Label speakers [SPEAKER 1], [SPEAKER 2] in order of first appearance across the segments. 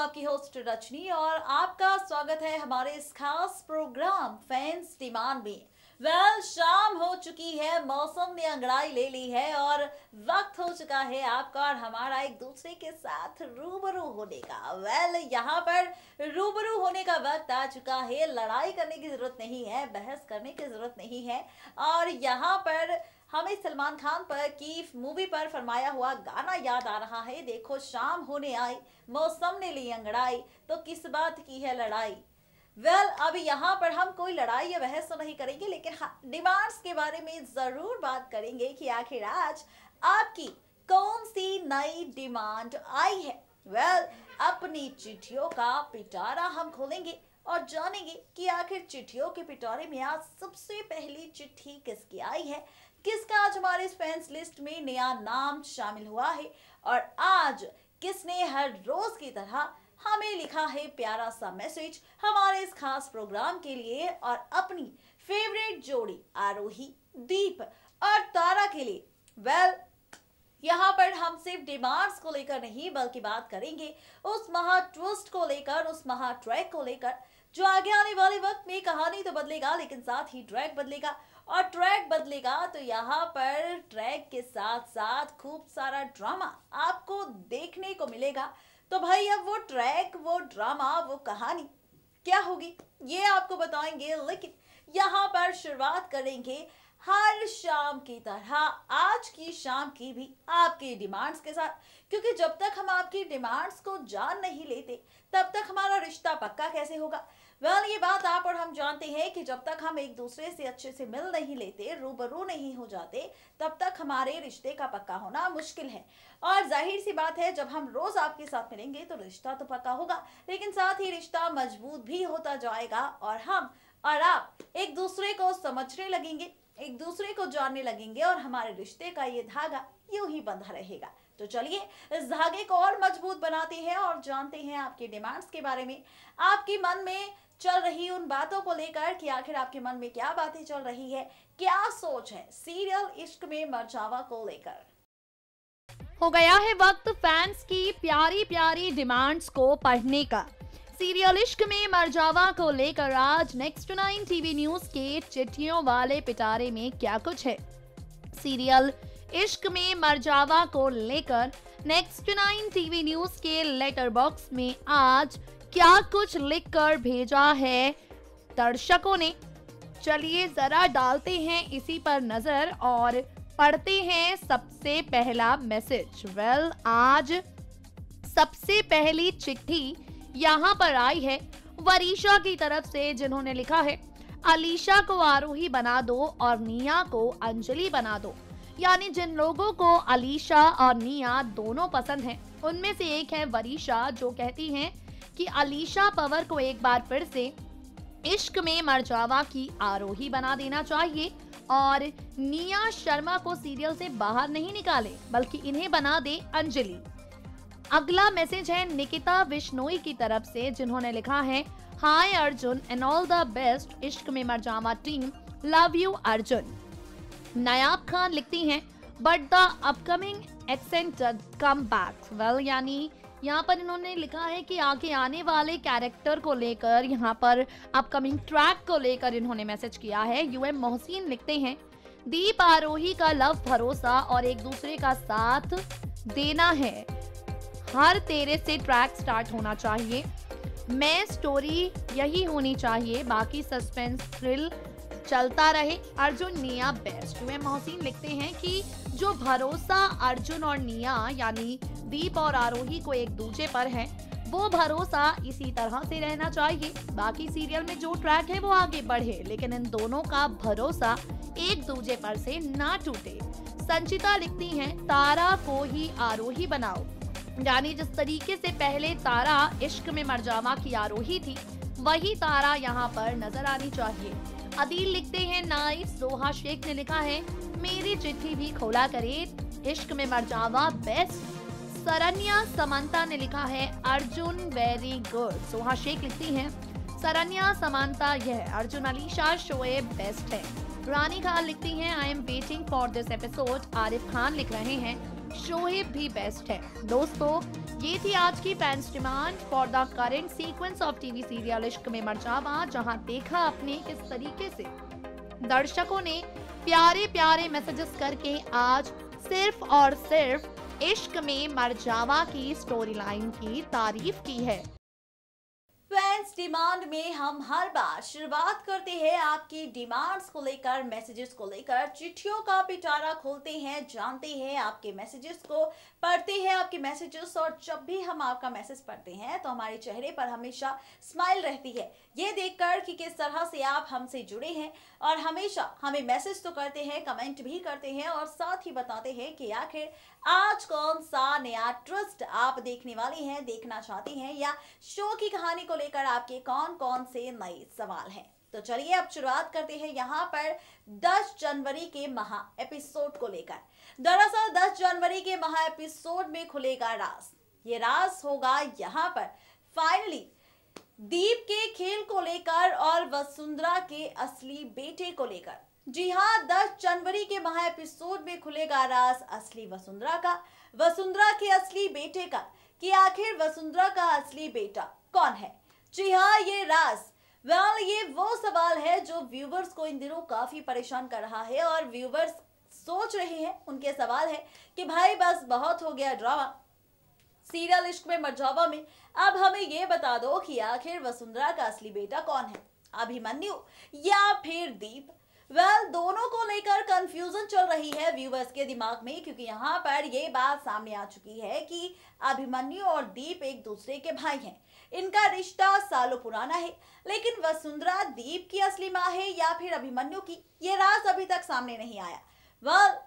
[SPEAKER 1] आपकी होस्ट रजनी और आपका स्वागत है हमारे इस खास प्रोग्राम फैंस डिमांड में। शाम हो चुकी है, मौसम ने अंगड़ाई ले ली है और वक्त हो चुका है आपका और हमारा एक दूसरे के साथ रूबरू होने का। यहाँ पर रूबरू होने का वक्त आ चुका है। लड़ाई करने की जरूरत नहीं है, बहस करने की जरूरत नहीं है। और यहाँ पर हमें सलमान खान पर की मूवी पर फरमाया हुआ गाना याद आ रहा है। देखो शाम होने आई, मौसम ने ली अंगड़ाई, तो किस बात की है लड़ाई। अब यहाँ पर हम कोई लड़ाई या बहस तो नहीं करेंगे, लेकिन हाँ, डिमांड्स के बारे में जरूर बात करेंगे कि आखिर आज आपकी कौन सी नई डिमांड आई है। अपनी चिट्ठियों का पिटारा हम खोलेंगे और जानेंगे कि आखिर चिट्ठियों के पिटारे में आज सबसे पहली चिट्ठी किसकी आई है, किसका आज हमारे इस फैंस लिस्ट में नया नाम शामिल हुआ है और आज किसने हर रोज की तरह हमें लिखा है प्यारा सा मैसेज हमारे इस खास प्रोग्राम के लिए और अपनी फेवरेट जोड़ी आरोही, दीप और तारा के लिए। यहाँ पर हम सिर्फ डिमांड्स को लेकर नहीं बल्कि बात करेंगे उस महा ट्विस्ट को लेकर, उस महा ट्रैक को लेकर जो आगे आने वाले वक्त में कहानी तो बदलेगा लेकिन साथ ही ट्रैक बदलेगा और ट्रैक बदलेगा तो यहाँ पर ट्रैक के साथ साथ खूब सारा ड्रामा आपको देखने को मिलेगा। तो भाई अब वो ट्रैक, वो ड्रामा, वो कहानी क्या होगी ये आपको बताएंगे, लेकिन यहाँ पर शुरुआत करेंगे हर शाम की तरह आज की शाम की भी आपकी डिमांड्स के साथ, क्योंकि जब तक हम आपकी डिमांड्स को जान नहीं लेते तब तक हमारा रिश्ता पक्का कैसे होगा। ये बात आप और हम जानते हैं कि जब तक हम एक दूसरे से अच्छे से मिल नहीं लेते, रूबरू नहीं हो जाते, तब तक हमारे रिश्ते का पक्का होना मुश्किल है। और जाहिर सी बात है जब हम रोज आपके साथ मिलेंगे तो रिश्ता तो पक्का होगा, लेकिन साथ ही रिश्ता मजबूत भी होता जाएगा और हम और आप एक दूसरे को समझने लगेंगे, एक दूसरे को जानने लगेंगे और हमारे रिश्ते का ये धागा यूं ही बंधा रहेगा। तो चलिए इस धागे को और मजबूत बनाते हैं और जानते हैं आपकी डिमांड्स के बारे में, आपके मन में चल रही उन बातों को लेकर कि आखिर आपके मन में क्या बातें चल रही है, क्या सोच है सीरियल इश्क में मरजावा को लेकर।
[SPEAKER 2] हो गया है वक्त फैंस की प्यारी प्यारी डिमांड्स को पढ़ने का। सीरियल इश्क में मरजावा को लेकर आज नेक्स्ट 9 टीवी न्यूज के चिट्ठियों वाले पिटारे में क्या कुछ है। सीरियल इश्क में मरजावा को लेकर नेक्स्ट 9 टीवी न्यूज के लेटर बॉक्स में आज क्या कुछ लिखकर भेजा है दर्शकों ने। चलिए जरा डालते हैं इसी पर नजर और पढ़ते हैं सबसे पहला मैसेज। आज सबसे पहली चिट्ठी यहाँ पर आई है वरीशा की तरफ से, जिन्होंने लिखा है अलीशा को आरोही बना दो और निया को अंजलि बना दो। यानी जिन लोगों को अलीशा और निया दोनों पसंद हैं, उनमें से एक है वरीशा जो कहती हैं कि अलीशा पवर को एक बार फिर से इश्क में मरजावा की आरोही बना देना चाहिए और निया शर्मा को सीरियल से बाहर नहीं निकाले बल्कि इन्हें बना दे अंजलि। अगला मैसेज है निकिता विश्नोई की तरफ से, जिन्होंने लिखा है hi Arjun and all the best Ishq Mein Marjaavaan team, love you Arjun. Nayab Khan लिखती हैं but the upcoming accent come back. यानी यहाँ पर इन्होंने लिखा है कि आगे आने वाले कैरेक्टर को लेकर, यहाँ पर अपकमिंग ट्रैक को लेकर इन्होंने मैसेज किया है। यूएम मोहसिन लिखते हैं दीप आरोही का लव भरोसा और एक दूसरे का साथ देना है, हर तेरे से ट्रैक स्टार्ट होना चाहिए, मैं स्टोरी यही होनी चाहिए, बाकी सस्पेंस थ्रिल चलता रहे, अर्जुन निया बेस्ट। यूएम मोहसिन लिखते हैं कि जो भरोसा अर्जुन और निया यानी दीप और आरोही को एक दूसरे पर है, वो भरोसा इसी तरह से रहना चाहिए, बाकी सीरियल में जो ट्रैक है वो आगे बढ़े लेकिन इन दोनों का भरोसा एक दूसरे पर से ना टूटे। संचिता लिखती हैं तारा को ही आरोही बनाओ, यानी जिस तरीके से पहले तारा इश्क में मरजावा की आरोही थी वही तारा यहाँ पर नजर आनी चाहिए। अदील लिखते हैं नाइस। जोहा शेख ने लिखा है मेरी चिट्ठी भी खोला करे, इश्क में मरजावा बेस्ट। सरन्या समंता ने लिखा है अर्जुन वेरी गुड। जोहा शेख लिखती हैं सरन्या समंता यह अर्जुन अलीशा शोएब बेस्ट है। रानी खान लिखती हैं I am waiting for this episode. Arif Khan लिख रहे हैं शोएब भी बेस्ट है। दोस्तों ये थी आज की fans demand for the current sequence of TV serial इश्क में मर जावा, जहां देखा आपने किस तरीके से दर्शकों ने प्यारे प्यारे मैसेजेस करके आज सिर्फ और सिर्फ इश्क में मर जावा की स्टोरी लाइन की तारीफ की है।
[SPEAKER 1] फैंस डिमांड में हम हर बार शुरुआत करते हैं आपकी डिमांड्स को लेकर, मैसेजेस को लेकर, चिट्ठियों का पिटारा खोलते हैं, जानते हैं आपके मैसेजेस को, पढ़ते हैं आपके मैसेजेस, और जब भी हम आपका मैसेज पढ़ते हैं तो हमारे चेहरे पर हमेशा स्माइल रहती है, ये देखकर कि किस तरह से आप हमसे जुड़े हैं और हमेशा हमें मैसेज तो करते हैं, कमेंट भी करते हैं और साथ ही बताते हैं कि आखिर आज कौन सा नया ट्विस्ट आप देखने वाले हैं, देखना चाहते हैं, या शो की कहानी को लेकर आपके कौन कौन से नए सवाल हैं। तो चलिए अब शुरुआत करते हैं यहाँ पर 10 जनवरी के महा एपिसोड को लेकर। दरअसल 10 जनवरी के महा एपिसोड में खुलेगा राज। ये राज होगा यहाँ पर फाइनली दीप के खेल को लेकर और वसुंधरा के असली बेटे को लेकर। जी हाँ, 10 जनवरी के महा एपिसोड में खुलेगा राज असली वसुंधरा का, वसुंधरा के असली बेटे का, कि आखिर वसुंधरा का असली बेटा कौन है। जी हाँ, ये राज ये वो सवाल है जो व्यूवर्स को इन दिनों काफी परेशान कर रहा है और व्यूवर्स सोच रहे हैं, उनके सवाल है कि भाई बस बहुत हो गया ड्रामा सीरियल इश्क में मर जावा में, अब हमें ये बता दो कि आखिर वसुंधरा का असली बेटा कौन है, अभिमन्यु या फिर दीप। दोनों को लेकर कंफ्यूजन चल रही है व्यूवर्स के दिमाग में, क्योंकि यहाँ पर ये बात सामने आ चुकी है कि अभिमन्यु और दीप एक दूसरे के भाई हैं, इनका रिश्ता सालों पुराना है, लेकिन वसुंधरा दीप की असली माँ है या फिर अभिमन्यु की, ये राज अभी तक सामने नहीं आया।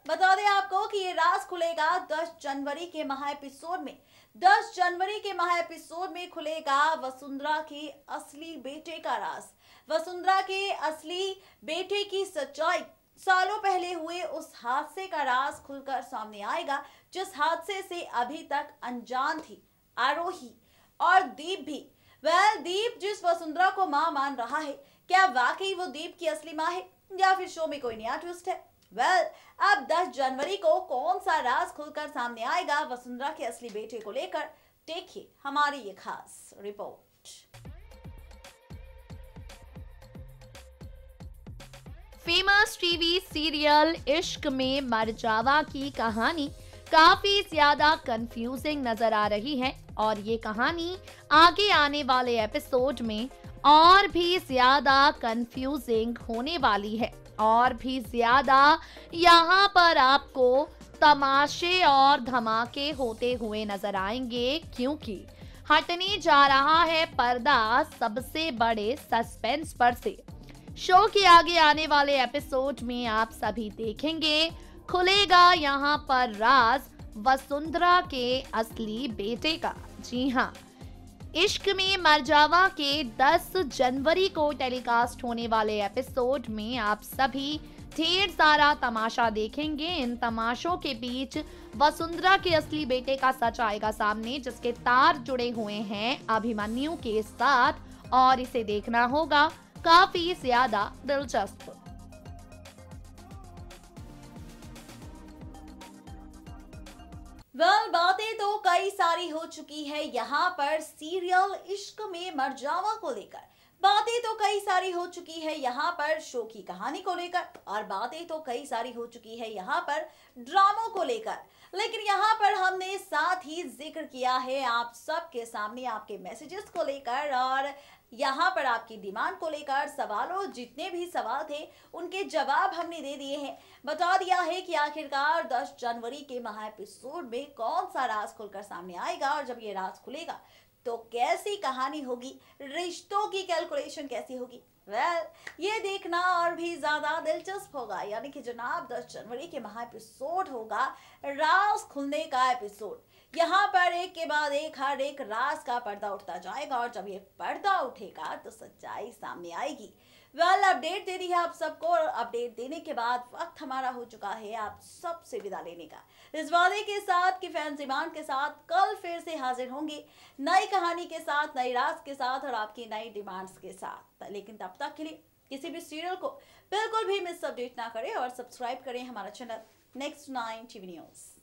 [SPEAKER 1] बता दें आपको कि ये राज खुलेगा 10 जनवरी के महा एपिसोड में। 10 जनवरी के महा एपिसोड में खुलेगा वसुंधरा के असली बेटे का राज, वसुंधरा के असली बेटे की सच्चाई, सालों पहले हुए उस हादसे का राज खुलकर सामने आएगा, जिस हादसे से अभी तक अनजान थी आरोही और दीप भी। दीप जिस वसुंधरा को मां मान रहा है, क्या वाकई वो दीप की असली मां है या फिर शो में कोई नया ट्विस्ट है? अब 10 जनवरी को कौन सा राज खुलकर सामने आएगा वसुंधरा के असली बेटे को लेकर, देखिए हमारी ये खास रिपोर्ट।
[SPEAKER 2] फेमस टीवी सीरियल इश्क में मर जावा की कहानी काफी ज्यादा कंफ्यूजिंग नजर आ रही है और ये कहानी आगे आने वाले एपिसोड में और भी ज्यादा कंफ्यूजिंग होने वाली है, और भी ज्यादा यहाँ पर आपको तमाशे और धमाके होते हुए नजर आएंगे, क्योंकि हटने जा रहा है पर्दा सबसे बड़े सस्पेंस पर से। शो के आगे आने वाले एपिसोड में आप सभी देखेंगे खुलेगा यहाँ पर राज वसुंधरा के असली बेटे का। जी हाँ, इश्क में मर जावा के 10 जनवरी को टेलीकास्ट होने वाले एपिसोड में आप सभी ढेर सारा तमाशा देखेंगे। इन तमाशों के बीच वसुंधरा के असली बेटे का सच आएगा सामने, जिसके तार जुड़े हुए हैं अभिमन्यु के साथ, और इसे देखना होगा काफी ज्यादा दिलचस्प।
[SPEAKER 1] बातें तो कई सारी हो चुकी है यहाँ पर सीरियल इश्क में मर जावा को लेकर, बातें तो कई सारी हो चुकी है यहाँ पर शो की कहानी को लेकर, और बातें तो कई सारी हो चुकी है यहाँ पर ड्रामों को लेकर, लेकिन यहाँ पर हमने साथ ही जिक्र किया है आप सबके सामने आपके मैसेजेस को लेकर और यहाँ पर आपकी डिमांड को लेकर। सवालों जितने भी सवाल थे उनके जवाब हमने दे दिए हैं, बता दिया है कि आखिरकार 10 जनवरी के महा एपिसोड में कौन सा राज खुलकर सामने आएगा, और जब ये राज खुलेगा तो कैसी कहानी होगी, रिश्तों की कैलकुलेशन कैसी होगी। ये देखना और भी ज्यादा दिलचस्प होगा, यानी कि जनाब 10 जनवरी के महा एपिसोड होगा राज खुलने का एपिसोड। यहाँ पर एक के बाद एक हर एक राज का पर्दा उठता जाएगा, और जब ये पर्दा उठेगा तो सच्चाई सामने आएगी। अपडेट दे दी है आप सबको, और अपडेट देने के बाद वक्त हमारा हो चुका है आप सबसे विदा लेने का, इस वादे के साथ कि फैंस डिमांड के साथ कल फिर से हाजिर होंगे नई कहानी के साथ, नई राज के साथ और आपकी नई डिमांड्स के साथ। लेकिन तब तक के लिए किसी भी सीरियल को बिल्कुल भी मिस अपडेट ना करें और सब्सक्राइब करें हमारा चैनल नेक्स्ट 9 टीवी न्यूज़।